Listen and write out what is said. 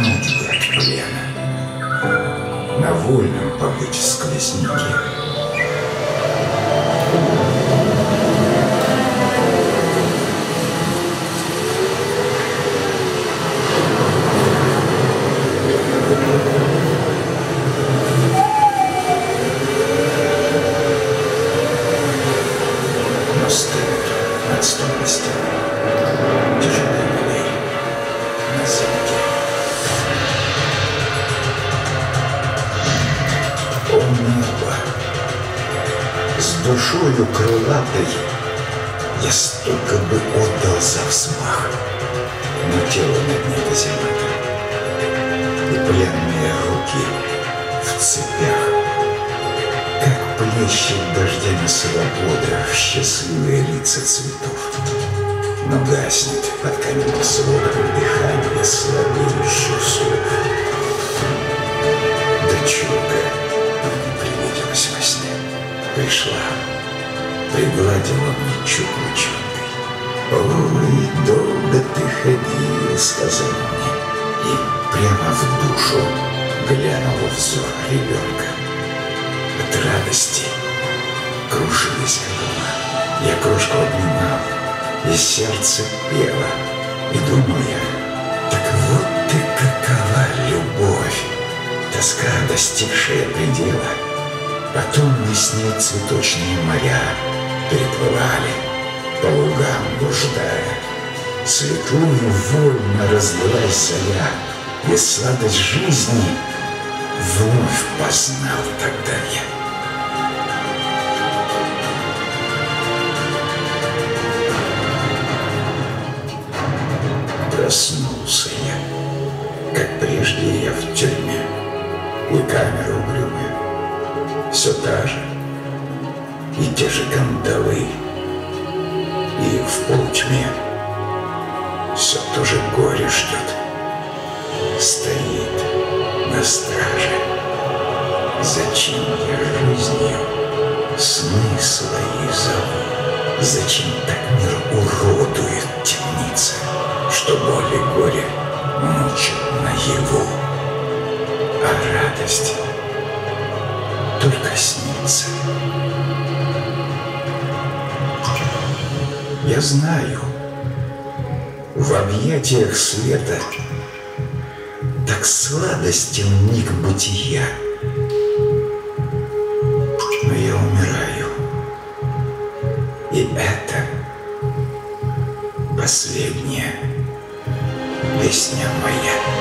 отдохнуть бы от плена, на вольном побыть в сквозняке. Но стынут от стойности тяжелые модели на замке. О небо, с душою крылатой я столько бы отдал за взмах, но тело на дне каземата и пленные руки в цепях, как плещет дождями свобода в счастливые лица цветов. Но гаснет под каменным сводом дыхание слабеющих слов. Дочурка мне привиделась во сне, пришла, пригладила мне чуть лучинкой. «Ой, долго ты ходил», — сказал мне, и прямо в душу глянула взор ребенка. От радости кружилась голова, я кружку обнимал, и сердце пело, и думал я, так вот ты какова любовь, тоска, достигшая предела. Потом мы с ней цветочные моря переплывали, по лугам блуждая. Светлую вольно разлилась заря, и сладость жизни вновь познал тогда я. Проснулся я, как прежде я в тюрьме, и камера угрюмая, все та же, и те же кандалы, и в полутьме все то же горе ждет, стоит на страже. Зачем я жизнью сны свои зову? Зачем так мир уродует, темница, что боль и горе мучат наяву, а радость только снится? Я знаю, в объятиях света так сладостен миг бытия, но я умираю, и это последняя песня моя.